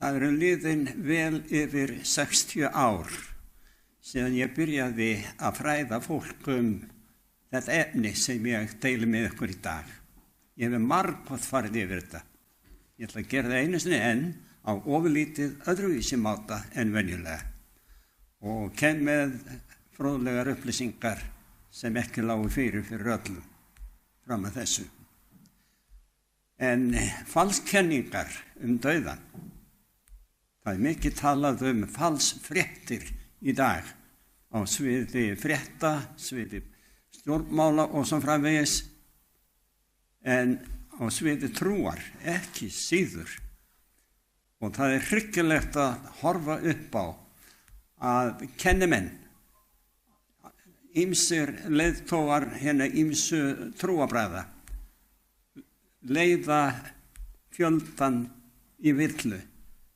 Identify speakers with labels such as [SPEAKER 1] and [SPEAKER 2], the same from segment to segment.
[SPEAKER 1] Það eru liðin vel yfir 60 ár síðan ég byrjaði að fræða fólk þetta efni sem ég deili með ykkur í dag. Ég hef margótt farið yfir þetta. Ég ætla að gera það einu sinni enn á ofurlítið öðruvísi máta en venjulega og kem með fróðlegar upplýsingar sem ekki lágu fyrir öllum fram að þessu. En falskenningar dauðan. Það er mikið talað falsfréttir í dag á sviði frétta, sviði stjórnmála og svo framvegis, en á sviði trúar ekki síður. Og það er hryggilegt að horfa upp á að kennimenn, ýmsir leiðtogar ýmsu trúabræða, leiða fjöldan í villu,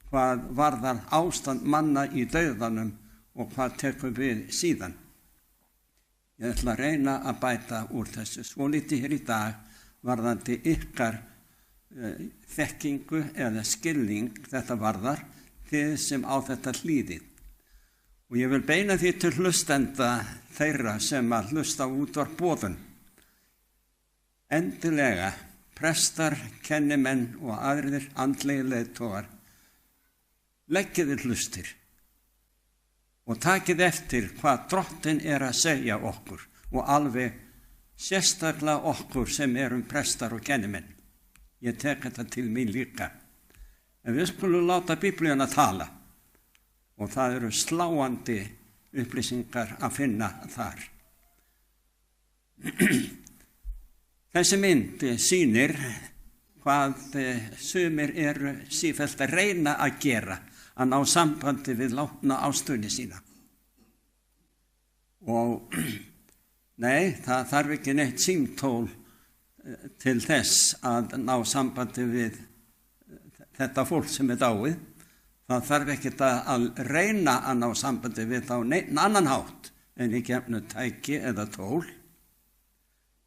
[SPEAKER 1] hvað varðar ástand manna í dauðanum og hvað tekur við síðan. Ég ætla að reyna að bæta úr þessu svolítið hér í dag varðandi ykkar þekkingu eða skilning þetta varðar þið sem á þetta hlýðið. Og ég vil beina því til hlustenda þeirra sem að hlusta útvarp boðun. Endilega, prestar, kennimenn og aðrir andlegir leiðtogar, leggið hlustir og takið eftir hvað Drottinn að segja okkur og alveg sérstaklega okkur sem erum prestar og kennimenn. Ég tek þetta til mín líka. En við skulum láta Biblíuna tala og það eru sláandi upplýsingar að finna þar. Þessi mynd sýnir hvað sumir eru sífellt að reyna að gera, að ná sambandi við látna ástvini sína. Og nei, það þarf ekki neitt símtól til þess að ná sambandi við þetta fólk sem dáið. Það þarf ekki að reyna að ná sambandi við þá neinn annan hátt en í gegnum tæki eða tól.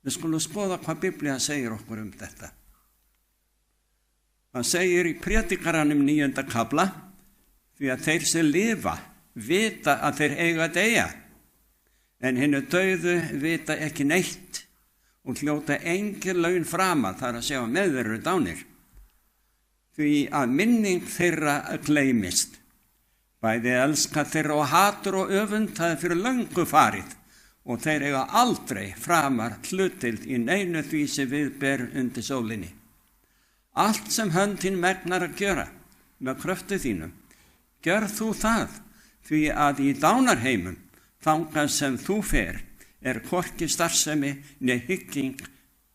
[SPEAKER 1] Við skulum skoða hvað Biblía segir okkur þetta. Það segir í Prédikaranum 9. kafla, því að þeir sem lifa vita að þeir eiga að deyja, en hinir dauðu vita ekki neitt og hljóta engin laun framar, þar að segja með þeir eru dánir. Því að minning þeirra gleymist. Bæði elska þeirra og hatur og öfund, það er fyrir löngu farið og þeir eiga aldrei framar hlutild í neinu því sem við ber undir sólinni. Allt sem hönd þín megnar að gjöra með kröftu þínum, gjör þú það, því að í dánarheimum, þangað sem þú fer, hvorki starfsemi, né hygging,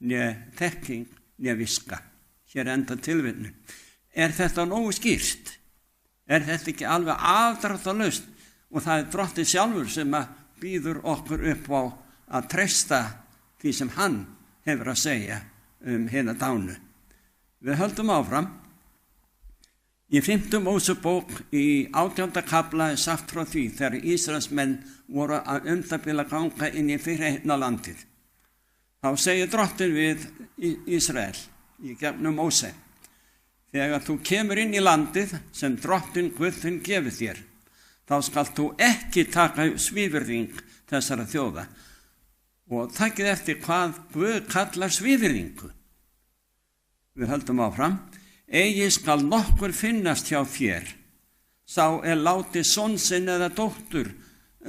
[SPEAKER 1] né þekking, né viska. Hér enda tilvitnun. Þetta nógu skýrt? Þetta ekki alveg afdráttarlaust? Og það Drottinn sjálfur sem að býður okkur upp á að treysta því sem hann hefur að segja hina dánu. Við höldum áfram. Í 5. Mósebók í 18. kafla er sagt frá því þegar Ísraelsmenn voru að bila ganga inn í fyrirheitna landið. Þá segir Drottinn við Ísrael í gegnum Móse: þegar þú kemur inn í landið sem Drottinn Guð þinn gefur þér, þá skalt þú ekki taka svívirðing þessara þjóða. Og takið eftir hvað Guð kallar svívirðingu. Við höldum áfram. Eigi skal nokkur finnast hjá þér, sá látið son sinn eða dóttur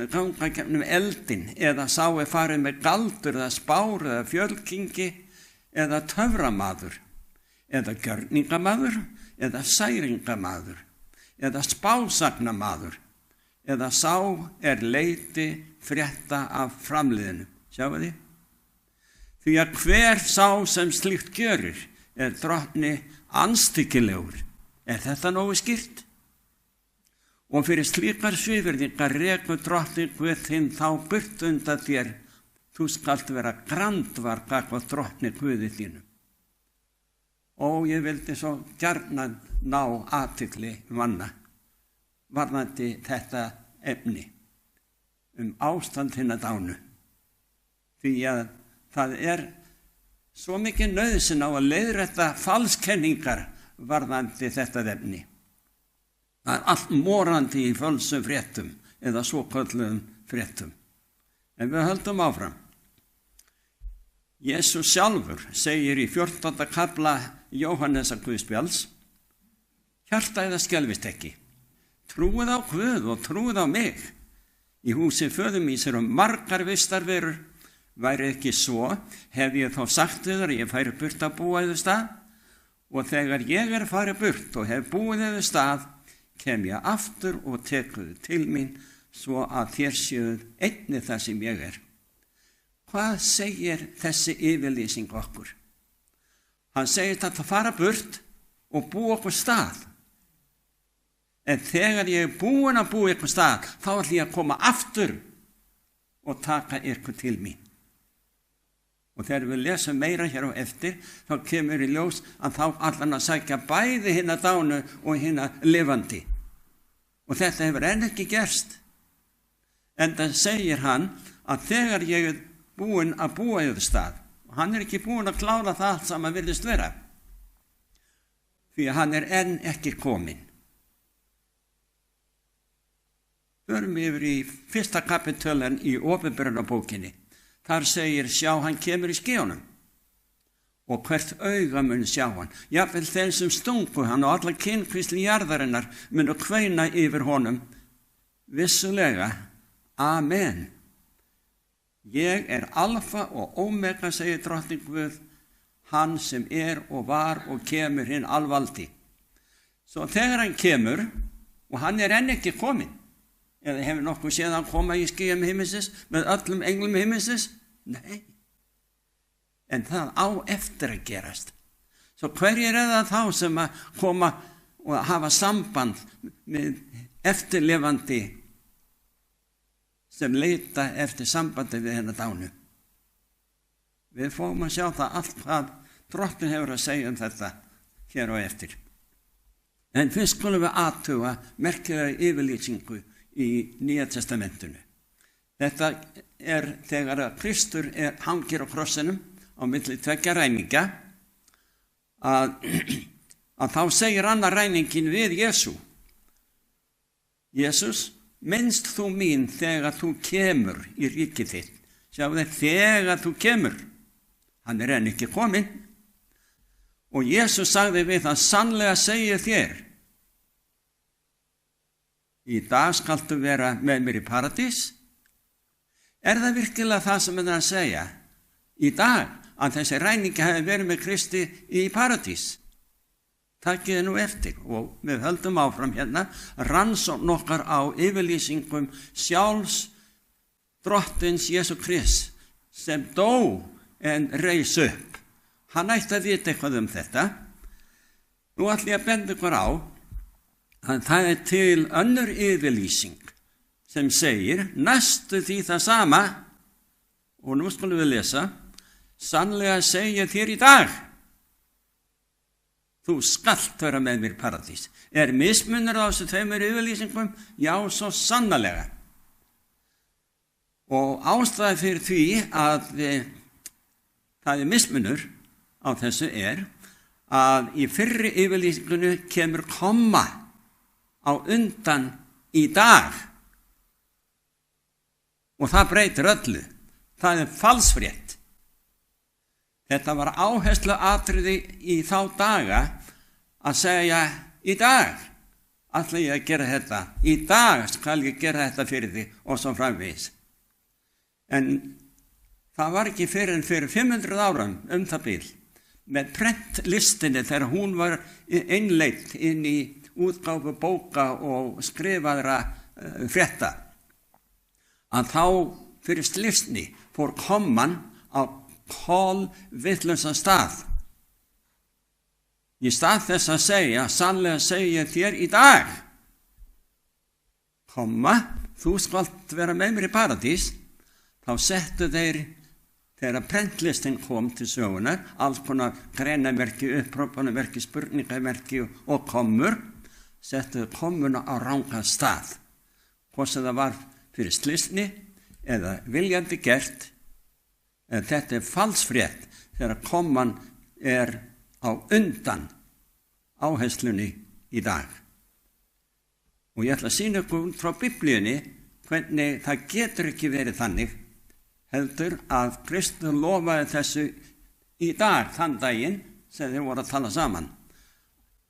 [SPEAKER 1] ganga gegnum eldin, eða sá farið með galdur eða spár eða fjölkingi eða töframaður, eða gjörningamaður, eða særingamaður, eða spásagnamaður, eða sá leiti frétta af framliðinu. Sjáu þið? Því að hver sá sem slíkt gjörir Drottni anstíkilegur. Þetta nógu skýrt? Og fyrir slíkar svívirðingar rekur Drottinn Guð þinn þá burt undan þér. Þú skalt vera grandvar gagnvart Drottni Guði þínum. Og ég vildi svo gjarnan ná athygli manna varðandi þetta efni ástand hinna dánu. Því að það svo mikið nauðsyn á að leiðrétta falskenningar varðandi þetta efni. Það allt morandi í fölsum fréttum eða svo kölluðum fréttum. En við höldum áfram. Jesús sjálfur segir í 14. kafla Jóhannesar Guðspjalls: hjarta eða skelfist ekki. Trúið á Guð og trúið á mig. Í húsi föður míns eru margar vistarverur. Væri ekki svo, hef ég þá sagt þér að ég færi burt að búa yfir stað. Og þegar ég farið burt og hef búið yfir stað, kem ég aftur og tekuðu til mín, svo að þér séuð einnig það sem ég er. Hvað segir þessi yfirlýsing okkur? Hann segir að það fara burt og búa okkur stað. En þegar ég er búin að búa ykkur stað, þá ætlum ég að koma aftur og taka ykkur til mín. Og þegar við lesum meira hér á eftir, þá kemur í ljós að þá allan að sækja bæði hinna dánu og hinna lifandi. Og þetta hefur enn ekki gerst. En það segir hann að þegar ég er búin að búa yfir stað, og hann er ekki búin að klára það allt sem hann virðist vera, því að hann er enn ekki kominn. Förum yfir í 1. kapitölinn í Opinberunarbókinni. Þar segir: sjá, hann kemur í skýjunum, og hvert auga mun sjá hann. Jafnvel þeir sem stungu hann og alla kynkvísli jarðarinnar munu kveina yfir honum. Vissulega, amen. Ég er alfa og omega, segir drottning Guð, hann sem er og var og kemur hinn alvaldi. Svo þegar hann kemur, og hann er enn ekki kominn, eða hefur nokkuð séð hann koma í skýjum himminsins með öllum englum himminsins? Nei. En það á eftir að gerast. Svo hverjir er það þá sem að koma og hafa samband með eftirlifandi sem leita eftir sambandi við hennar dánu? Við fáum að sjá það allt hvað Drottinn hefur að segja þetta hér á eftir. En fyrst skulum við athuga merkilega yfirlýsingu í Nýja testamentinu. Þetta er þegar Kristur hangir á krossinum á milli tveggja ræningja, að þá segir annar ræningin við Jesú: Jesús, minnst þú mín þegar þú kemur í ríkið þitt. Sjáu þeir, þegar þú kemur. Hann er enn ekki kominn. Og Jesús sagði við hann: sannlega segi þér, í dag skaltu vera með mér í paradís. Er það virkilega það sem hann er að segja í dag, að þessi ræningi hefði verið með Kristi í paradís? Takið þið nú eftir, og við höldum áfram hérna rannsókn okkar á yfirlýsingum sjálfs Drottins Jesú Krist sem dó en reis upp. Hann ætti að vita eitthvað um þetta. Nú ætlum ég að benda ykkur á að það er til önnur yfirlýsing sem segir næstu því það sama, og nú skulum við lesa: sannlega segi ég þér í dag, þú skalt vera með mér í paradís. Er mismunur á þessu tveimur yfirlýsingum? Já, svo sannarlega. Og ástæða fyrir því að það er mismunur á þessu er að í fyrri yfirlýsingunni kemur komma á undan í dag. Og það breytir öllu. Það er falsfrétt. Þetta var áhersluatriði í þá daga að segja: í dag ætla ég að gera þetta. Í dag skal ég gera þetta fyrir þig, og svo framvegis. En það var ekki fyrir 500 árum það bil, með prentlistinni þegar hún var innleidd inn í útgáfu bóka og skrifaðra frétta, að þá fyrir slifsni fór komman á kolvitlausan stað. Í stað þess að segja: sannlega segi ég þér í dag, komma, þú skalt vera með mér í paradís, þá settu þeir, þegar prentlistin kom til sögunar, alls konar greinamerki, upprópunarmerki, spurningamerki og kommur, settu kommuna á rangan stað. Hvort sem það var fyrir slysni eða viljandi gert, en þetta er falsfrétt þegar komman er á undan áherslunni í dag. Og ég ætla að sýna ykkur út frá Biblíunni hvernig það getur ekki verið þannig, heldur að Kristur lofaði þessu í dag, þann daginn sem þeir voru að tala saman,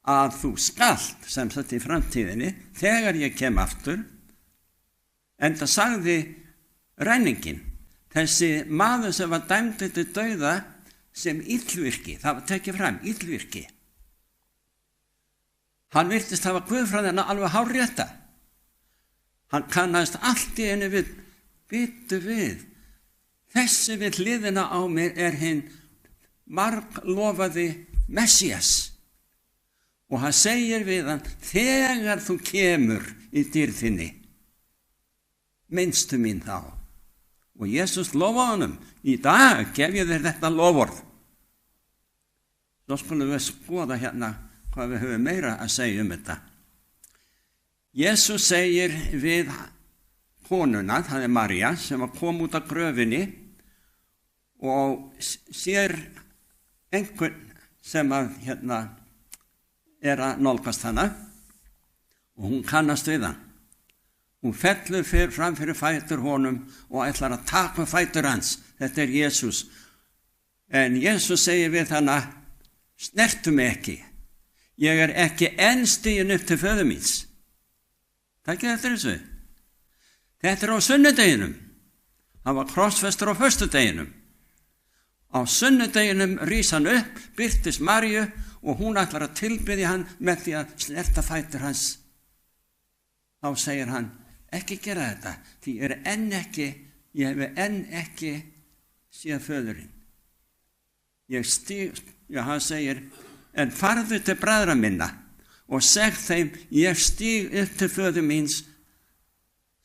[SPEAKER 1] að þú skalt, sem sagt í framtíðinni, þegar ég kem aftur, en það sagði ræningin, þessi maður sem var dæmdur til dauða sem illvirki, það var tekið fram, illvirki. Hann virtist hafa guðfræðina alveg hárrétta. Hann kannast allt í einu við, bitu við. Þessi við hliðina á mér er hinn marglofaði Messías. Og hann segir við hann, þegar þú kemur í dýrð þinni, minnstu mín þá. Og Jesús lofaði honum, í dag gef ég þér þetta loforð. Svo skulum við skoða hérna hvað við höfum meira að segja þetta. Jesús segir við konuna, það er María, sem kom út af gröfinni og sér einhvern sem er að nálgast hana og hún kannast við hann. Hún fellur fram fyrir fætur honum og ætlar að taka fætur hans. Þetta er Jesús. En Jesús segir við hana, snertu mig ekki. Ég er ekki enn stiginn upp til föður míns. Takk eftir þessu. Þetta er á sunnudeginum. Hann var krossfestur á föstudeginum. Á sunnudeginum rís hann upp, birtist Maríu og hún ætlar að tilbiðja hann með því að snerta fætur hans. Þá segir hann, ekki gera þetta, því ég hef enn ekki séð föðurinn. Hann segir, en farðu til bræðra minna og seg þeim, ég stíg upp til föður míns,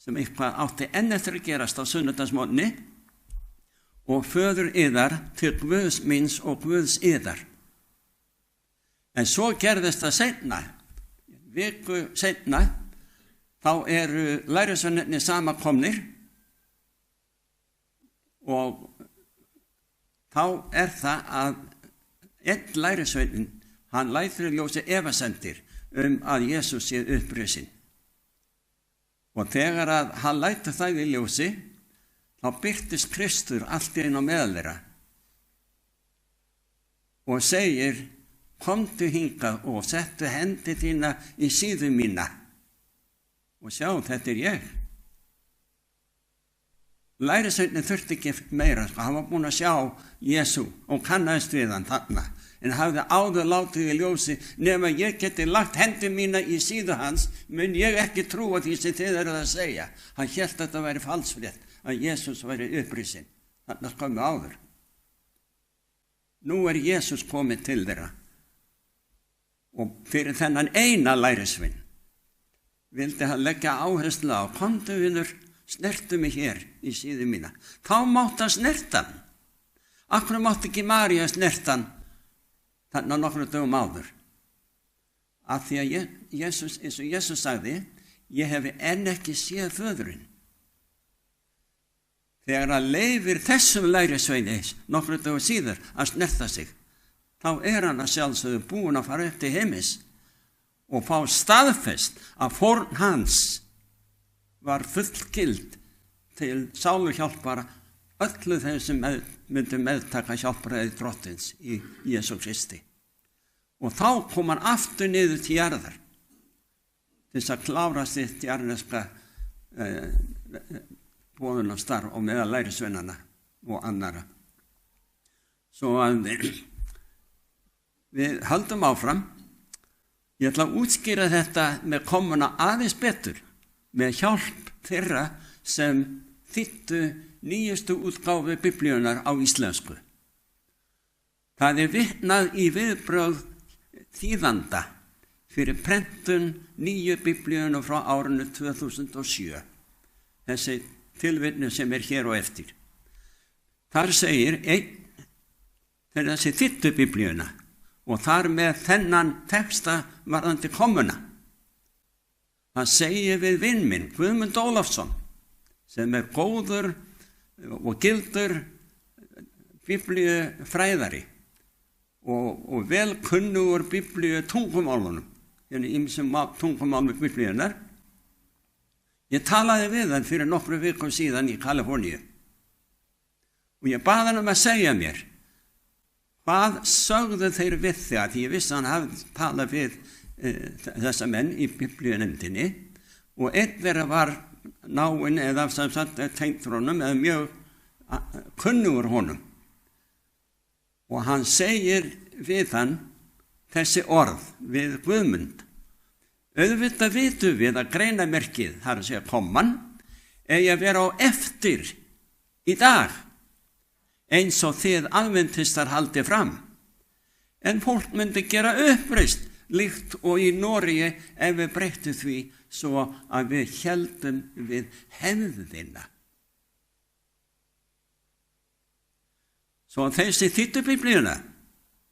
[SPEAKER 1] sem eitthvað átti enn eftir að gerast á sunnudagsmorgni, og föður yðar til Guðs míns og Guðs yðar. En svo gerðist það seinna, viku seinna, þá eru lærisveinarnir samankomnir og þá er það að einn lærisveinn, hann lætur í ljósi efasemdir að Jesús sé upprisinn. Og þegar að hann lætur það í ljósi, þá birtist Kristur allt í einu á meðal þeirra og segir, komdu hingað og settu hendi þína í síðu mína. Og sjá, þetta er ég. Lærisveinninn þurfti ekki meira, hann var búinn að sjá Jesú og kannaðist við hann þarna, en hafði áður látið í ljósi, nema ég geti lagt hendi mína í síðu hans, mun ég ekki trúa því sem þið eruð að segja. Hann hélt að þetta væri falsfrétt, að Jesús væri upprisinn, þarna komu áður. Nú er Jesús komið til þeirra og fyrir þennan eina lærisveinn vildi hann leggja áherslu á, komdu vinur, snertu mig hér í síðu mína. Þá mátti hann snerta hann. Akkur mátti ekki María snerta hann þannig að nokkru dögum áður. Af því að Jesús, eins og Jesús sagði, ég hefi enn ekki séð föðurinn. Þegar hann leyfir þessum lærisveini nokkru dögum síðar að snerta sig, þá er hann að sjálfsögðu búinn að fara upp til himins og fá staðfest að fórn hans var fullgild til sáluhjálpar öllu þeim sem myndu meðtaka hjálparæði drottins í Jesú Kristi. Og þá kom hann aftur niður til jarðar til þess að klára sitt jarðneska boðunarstarf og meðal lærisveinana og annara. Svo að við höldum áfram. Ég ætla að útskýra þetta með komuna aðeins betur með hjálp þeirra sem þýddu nýjustu útgáfu Biblíunnar á íslensku. Það er vitnað í viðbrögð þýðanda fyrir prentun nýju Biblíunnar frá árinu 2007. Þessi tilvitnun sem er hér og eftir. Þar segir þegar þessi þýddu Biblíuna og þar með þennan texta varðandi komuna. Það segir við vinn minn, Guðmund Ólafsson, sem er góður og gildur biblíufræðari og vel kunnugur biblíu tungumálunum, ýmsum tungumálum biblíunnar. Ég talaði við hann fyrir nokkru vikum síðan í Kaliforníu og ég bað hann að segja mér hvað sögðu þeir við þig, því ég vissi hann hafði talað við þessa menn í biblíunefndinni og einn þeirra var náinn eða tengdur honum eða mjög kunnugur honum og hann segir við hann þessi orð við Guðmund: auðvitað vitum við að greinamerkið, það er að segja komman, eigi að vera á eftir í dag, eins og þið aðventistar haldið fram. En fólk myndi gera uppreist, líkt og í Noregi ef við breyttum því svo að við héldum við hefðina. Svo þessi þýddu biblíuna,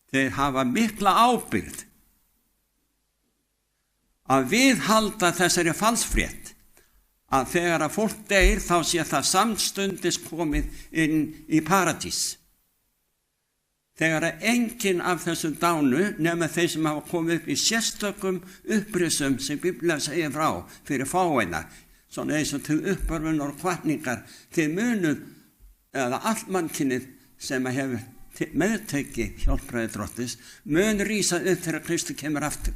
[SPEAKER 1] þeir hafa mikla ábyrgð að viðhalda þessari falsfrétt, að þegar að fólk deyr þá sé það samstundis komið inn í paradís. Þegar að enginn af þessum dánu nema þeir sem hafa komið upp í sérstökum upprisum sem Biblían segir frá fyrir fáeina, svona eins og til uppörfunar og hvatningar, til munuð eða allt mannkynnið sem hefur meðtekið hjálpræði Drottins mun rísa upp þegar Kristi kemur aftur,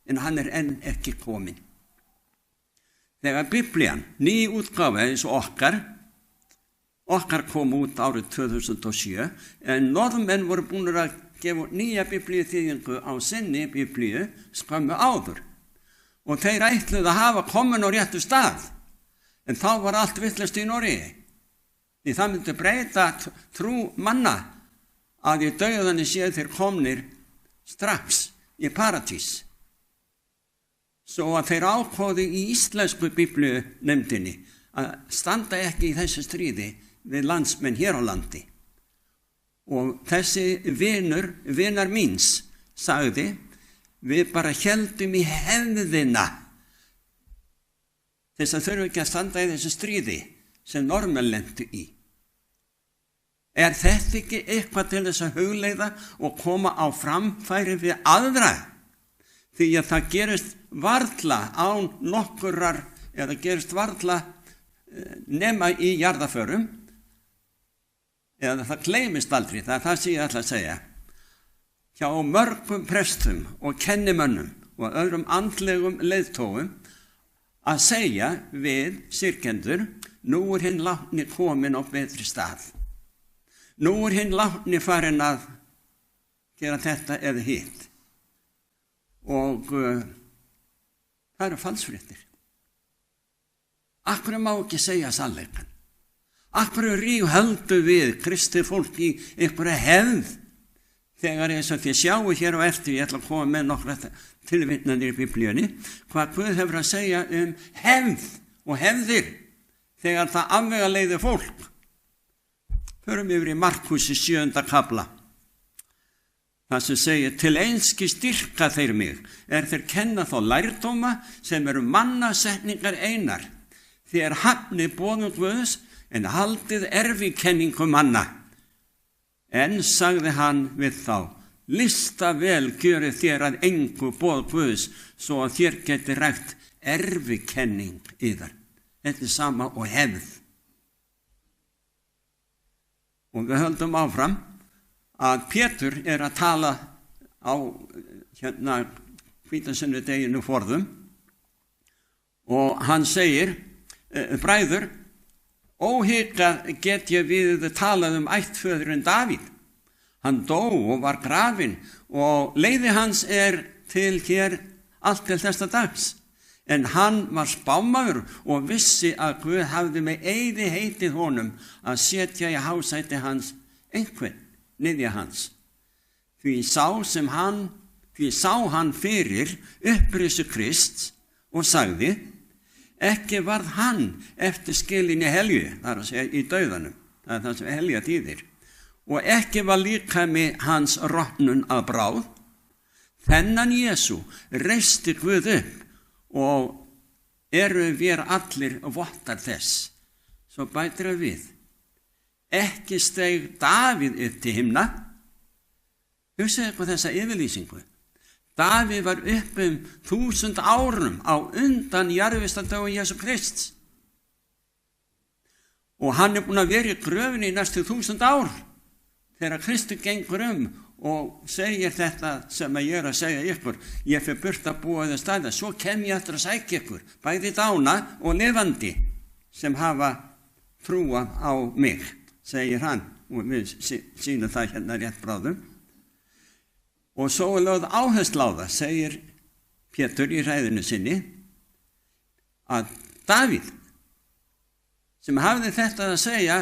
[SPEAKER 1] en hann er enn ekki kominn. Þegar Biblían, ný útgáfa eins og okkar kom út árið 2007, en norðmenn voru búin að gefa nýja biblíuþýðingu á sinni biblíu skömmu áður. Og þeir ætluðu að hafa komin á réttu stað, en þá var allt vitlaust í Noregi. Því það myndi breyta trú manna að í dauðanum séu þeir komnir strax í paradís. Svo að þeir ákváðu í íslensku biblíunefndinni að standa ekki í þessu stríði við landsmenn hér á landi. Og þessi vinar míns sagði: við bara héldum í hefðina þess að þurfum ekki að standa í þessu stríði sem norðmenn lentu í. Er þetta ekki eitthvað til þess að hugleiða og koma á framfæri við aðra? Því að það gerist varla án nokkurrar, eða gerist varla nema í jarðaförum, eða það gleymist aldrei, það er það sem ég ætla að segja. Hjá mörgum prestum og kennimönnum og öðrum andlegum leiðtogum að segja við syrgjendur: nú er hinn látni komin á betri stað. Nú er hinn látni farin að gera þetta eða hitt. Og það eru falsfréttir. Af hverju má ekki segja sannleikann? Af hverju ríghöldu við kristið fólk í einhverja hefð? Þegar eins og þið sjáu hér á eftir, ég ætla að koma með nokkra tilvitnanir í biblíunni, hvað Guð hefur að segja hefð og hefðir þegar það afvegaleiðir fólk. Förum yfir í Markúsi 7. kafla. Það sem segir: til einski styrka þeir mig, þeir kenna þá lærdóma sem eru mannasetningar einar. Þér hafnið boðum Guðs, en haldið erfikenningu manna. En sagði hann við þá: lista vel gjörið þér að engu boð Guðs, svo að þér geti rækt erfikenning yðar. Þetta er sama og hefð. Og við höldum áfram að Pétur er að tala á hvítasunnudeginum forðum og hann segir: bræður, óhikað get ég við talað ættföðurinn Davíð. Hann dó og var grafinn og leiði hans er til hér allt til þessa dags. En hann var spámaður og vissi að Guð hafði með eiði heitið honum að setja í hásæti hans einhvern niðja hans. Því sá hann fyrir upprisu Krists og sagði: ekki varð hann eftir skilinni helju, það er að segja í dauðanum, það er það sem helja þýðir, og ekki var líkami hans rotnun að bráð. Þennan Jesú reisti Guð upp og eru við allir vottar þess. Svo bætir að við: ekki steig Davíð upp til himna. Hugsaðu eitthvað þessa yfirlýsingu. Davíð var upp 1000 árum á undan jarðvistardögum Jesú Krists. Og hann búinn að vera í gröfinni í næstu 1000 ár þegar Kristur gengur og segir þetta sem ég að segja ykkur. Ég fer burt að búa þau staða, svo kem ég aftur að sækja ykkur, bæði dána og lifandi sem hafa trúa á mig, segir hann. Og við sýnum það hérna rétt bráðum. Og svo lögð áherslu á það, segir Pétur í ræðinu sinni, að Davíð, sem hafði þetta að segja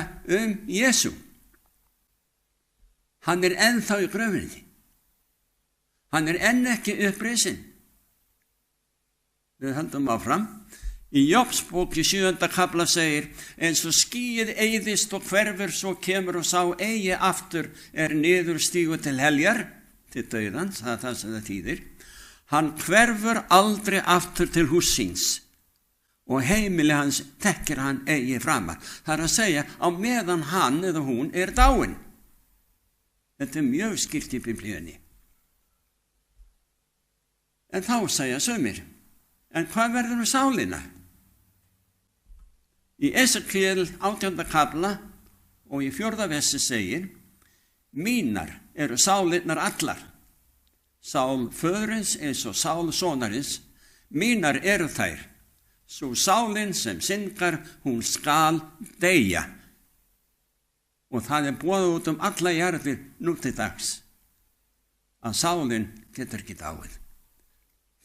[SPEAKER 1] Jesú, hann ennþá í gröfinni. Hann enn ekki upprisin. Við höldum áfram. Í Jóbsbók í 7. kafla segir, eins og skýið eyðist og hverfur, svo kemur og sá eigi aftur niður stígu til heljar, til dauðans, það það sem það þýðir. Hann hverfur aldrei aftur til hús síns og heimili hans tekkir hann eigi framar. Það að segja, á meðan hann eða hún dáin. Þetta mjög skýrt í Biblíunni. En þá segja sumir, en hvað verður með sálina? Í Esekiel 18. kafla og í 4. versi segir, mínar eru sálinnar allar, sál föðurins eins og sál sonarins, mínar eru þær, svo sálin sem syngar, hún skal deyja. Og það boðið út alla jarðir nú til dags, að sálin getur ekki dáið.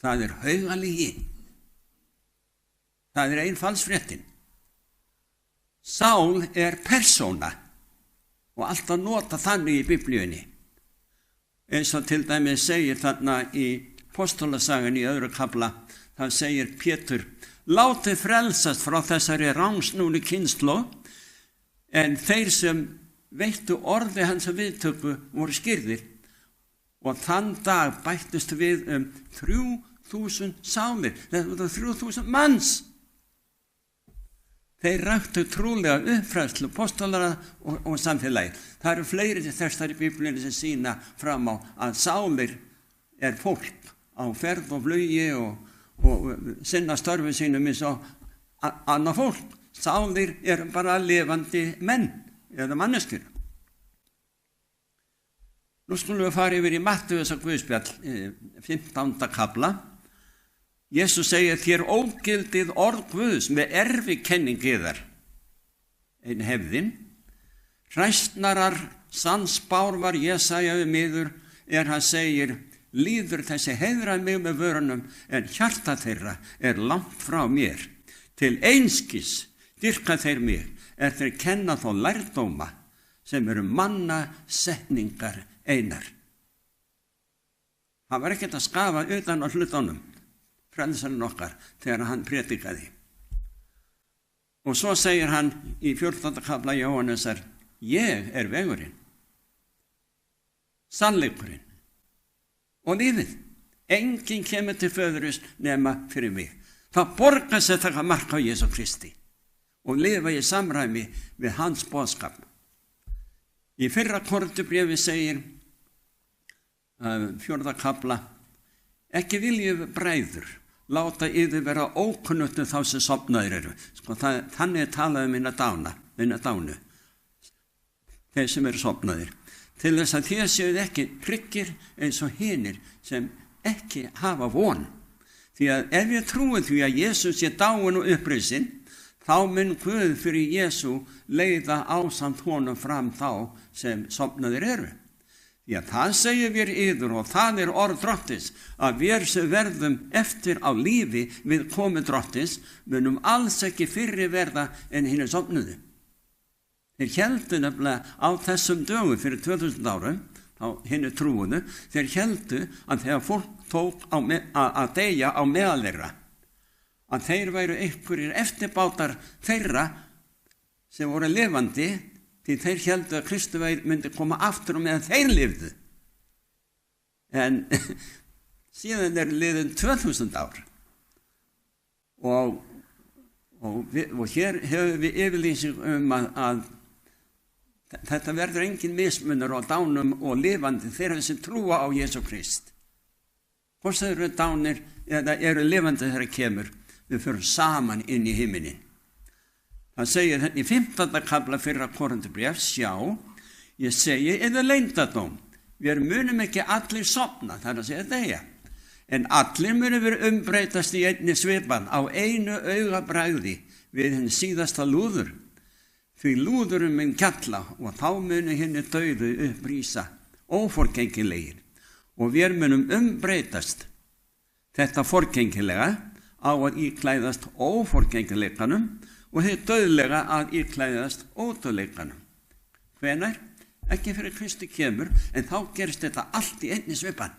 [SPEAKER 1] Það haugalygi. Það einfaldsfréttin. Sál persóna og alltaf nota þannig í Biblíunni. Eins og til dæmis segir þarna í Apostolasagan í 2. kafla, það segir Pétur, látið frelsast frá þessari rangsnúnu kynslóð, en þeir sem veittu orði hans að viðtöku voru skírðir, og þann dag bættust við 3000 sálir, þetta var 3000 manns. Þeir ræktu trúlega uppfræðslu apostolara og samfélagi. Það eru fleiri þessar í Biblíunni sem sýna fram á að sálir fólk á ferð og flugi og sinna störfum sínum eins og annað fólk. Sálir bara lifandi menn eða manneskjur. Nú skulum við fara yfir í Mattheusar Guðspjall, 15. kafla. Jesús segir, þér ógildið orð Guðs með erfikenning yðar. Ein hefðin. Hræstnarar sannspár var Jesaja yður, hann segir, líður þessi heiðra mig með vörunum, en hjarta þeirra langt frá mér. Til einskis dyrka þeir mig, þeir kenna þó lærdóma, sem eru manna setningar einar. Hann var ekkert að skafa utan á hlutunum, frelsarinn okkar, þegar hann predikaði. Og svo segir hann í 14. kafla Jóhannesar, ég vegurinn, sannleikurinn og lífið. Enginn kemur til föðurins nema fyrir mig. Það borgar sig að taka mark á Jesú Kristi og lifa í samræmi við hans boðskap. Í 1. Korintubréfi segir, 4. kafla, ekki viljið bræður, láta yður vera ókunnugir þá sem sofnaðir eru. Þannig talað minna dánu, þeir sem eru sofnaðir. Til þess að þér séuð ekki hryggir eins og hinir sem ekki hafa von. Því að ef ég trúi því að Jesús sé dáinn og upprisinn, þá mun Guð fyrir Jesú leiða ásamt honum fram þá sem sofnaðir eru. Því að það segir við yður og það orð drottins, að við sem verðum eftir á lífi við komu drottins, munum alls ekki fyrri verða en hinir sofnuðu. Þeir héldu nefnilega á þessum dögum fyrir 2000 árum, á hinir trúinu, þeir héldu að þegar fólk tók að deyja á meðal þeirra, að þeir væru einhverjir eftirbátar þeirra sem voru lifandi, því þeir héldu að Kristi myndi koma aftur og meðan þeir lifðu. En síðan liðin 2000 ár. Og hér hefur við yfirlýsing að þetta verður engin mismunur á dánum og lifandi þeirra sem trúa á Jesú Krist. Hvort þeir eru dánir eða eru lifandi þeirra kemur, við förum saman inn í himinin. Hann segir í 15. kafla fyrra Korinthubréfs, sjá, ég segi yður leyndardóm, við munum ekki allir sofna, það er að segja deyja, en allir munum vera umbreytast í einni svipan á einu augabragði við hinn síðasta lúður. Því lúðurum mun kalla og þá munu hinni dauðu upprísa, óforgengilegir, og við munum umbreytast. Þetta forgengilega á að íklæðast óforgengileikanum og þið dauðlega að íklæðast ódauðleikanum. Hvenær? Ekki fyrir Kristi kemur, en þá gerist þetta allt í einni svipan.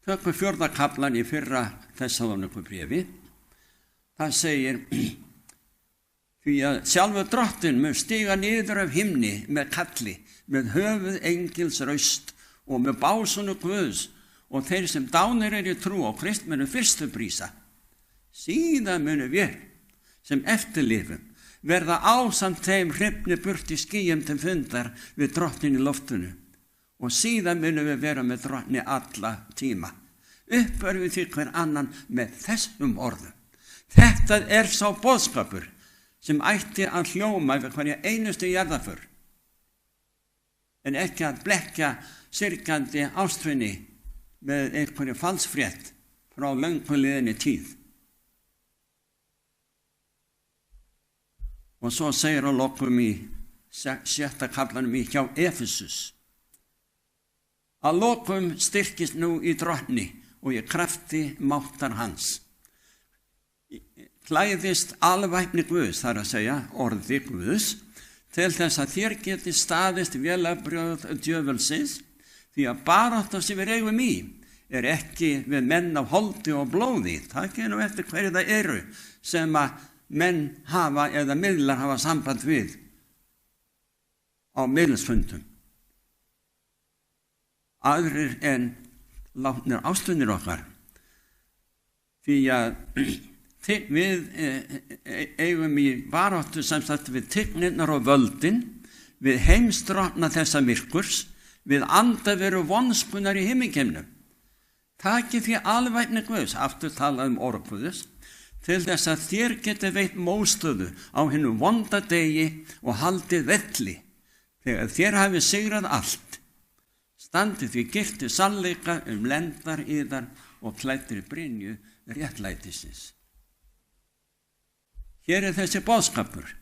[SPEAKER 1] Tökum 4. kaflan í fyrra Þessalónikubréfi. Það segir, því að sjálfur drottinn mun stíga niður af himni með kalli, með höfuð engils raust og með básunu Guðs, og þeir sem dánir í trú á Krist munu fyrstu prísa. Síðan munu við sem eftirlifum verða ásamt þeim hrifni burt í skýjum til fundar við drottinn í loftinu, og síðan munu við vera með drottni alla tíma. Uppörfum því hver annan með þessum orðum. Þetta er sá boðskapur sem ætti að hljóma við hverja einustu jarðarför, en ekki að blekkja syrgjandi ástvinni með einhverju falsfrétt frá löngu liðinni tíð. Og svo segir að lokum í 6. kaflanum í hjá Efesus. Að lokum styrkist nú í drottni og í krafti máttar hans. Klæðist alvæpni Guðs, þar að segja orði Guðs, til þess að þér geti staðist vélabrögð djöfulsins, því að barátta sem við eigum í er ekki við menn af holdi og blóði. Það kemur eftir hverju það eru sem að menn hafa eða miðlar hafa samband við á miðlsfundum. Aðrir en látnir ástunir okkar, því að við eigum í baráttu sem sagt við tignirnar og völdin, við heimsdrottna þessa myrkurs, við andaveru vonskunar í himmingeimnum. Takið því alvæpni Guðs, aftur talað orð Guðs, til þess að þér geti veitt móstöðu á hinum vonda degi og haldið velli, þegar þér hafið sigrað allt. Standið því girti sannleika lendar yðar og klæddir brynju réttlætisins. Hér er þessi boðskapur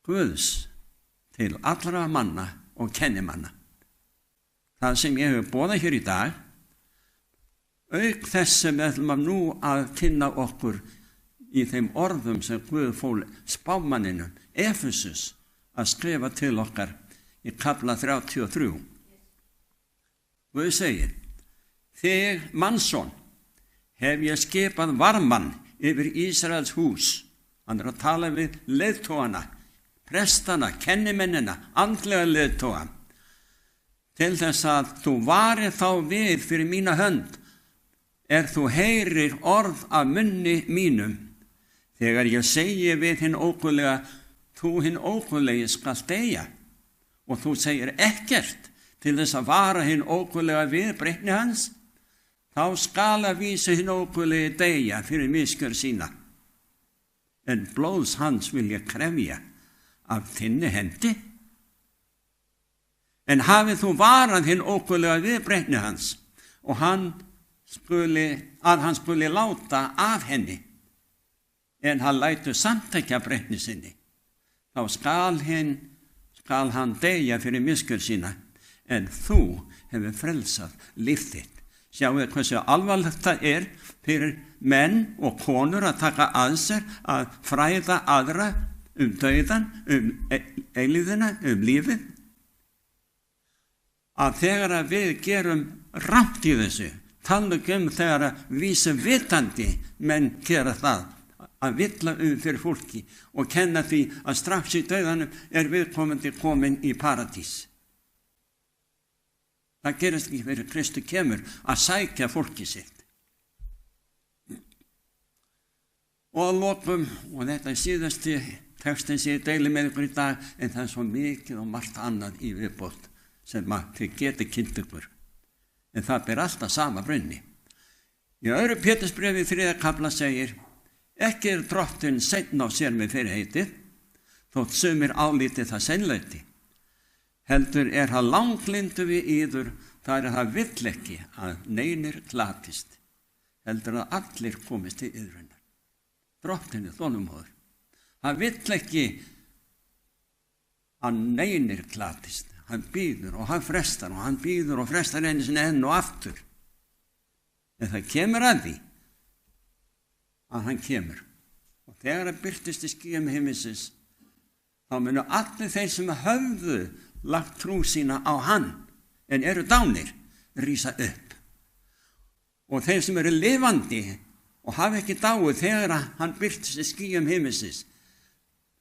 [SPEAKER 1] Guðs til allra manna og kennimanna. Það sem ég hef boðað hér í dag, auk þess sem við ætlum nú að kynna okkur í þeim orðum sem Guð fól spámanninum Efesus að skrifa til okkar í kafla 33. Guð segir, þig mannsson hef ég skipað varmann yfir Ísraels hús. Hann er að tala við leiðtogana, prestana, kennimennina, andlega leiðtoga, til þess að þú varir þá við fyrir mína hönd, þú heyrir orð af munni mínum, þegar ég segi við hinn óguðlega, þú hinn óguðlegi skal deyja, og þú segir ekkert til þess að vara hinn óguðlega við breytni hans, þá skal að vísa hinn óguðlegi deyja fyrir misgjörð sína. En blóðs hans vil ég krefja af þinni hendi. En hafið þú varað hinn óguðlega við breytni hans, og hann skuli láta af henni, en hann lætur samtækja breytni sinni, þá skal hann deyja fyrir misgjörð sína, en þú hefur frelsað líf þitt. Sjáu hversu alvarlegt það er fyrir menn og konur að taka að sér að fræða aðra dauðan, eilífðina, lífið. Að þegar að við gerum rangt í þessu, tala þegar að vísa vitandi menn gera það, að villa fyrir fólki og kenna því að strax í dauðanum er viðkomandi komin í paradís. Það gerist ekki fyrir Kristi kemur að sækja fólki sitt. Og að lokum, og þetta er síðasti textin sem ég deili með ykkur í dag, en það er svo mikið og margt annað í viðbót sem þið geti kynnt ykkur. En það ber alltaf sama brunni. Í 2. Pétursbréfi 3. kafla segir: ekki drottinn seinn á sér með fyrirheitið, þótt sumir álíti það seinlæti. Heldur það langlyndu við yður, það það vill ekki að neinir glatist, heldur að allir komist til yðrunar. Drottinn þolinmóður. Hann vill ekki að neinir glatist. Hann býður og hann frestar og hann býður og frestar einu sinni enn og aftur. En það kemur að því að hann kemur. Og þegar það birtist í skýjum himinsins, þá munu allir þeir sem höfðu lagt trú sína á hann en eru dánir rísa upp. Og þeir sem eru lifandi og hafa ekki dáið þegar hann birtist í skýjum himinsins,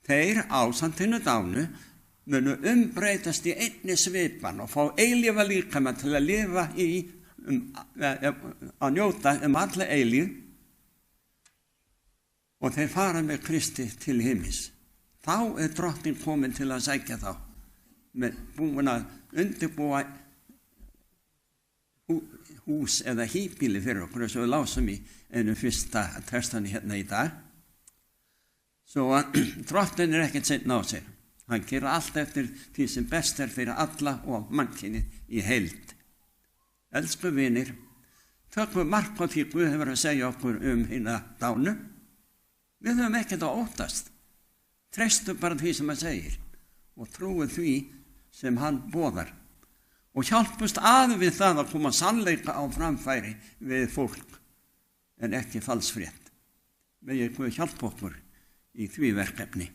[SPEAKER 1] þeir ásamt hinu dánu munu umbreytast í einni svipan og fá eilífa líkama til að lifa í að njóta alla eilíf, og þeir fara með Kristi til himins. Þá drottinn kominn til að sækja þá, búin að undirbúa hús eða híbýli fyrir okkur, eins og við lásum í einu fyrsta textani hérna í dag. Svo að drottinn ekkert seinn á sér. Hann gerir allt eftir því sem best fyrir alla og mannkynið í heild. Elsku vinir, tökum mark á því Guð hefur að segja okkur hina dánu. Við höfum ekkert að óttast. Treystum bara því sem hann segir og trúum því sem hann boðar. Og hjálpust að við það að koma sannleika á framfæri við fólk en ekki falsfrétt. Megi Guð hjálpa okkur í því verkefni.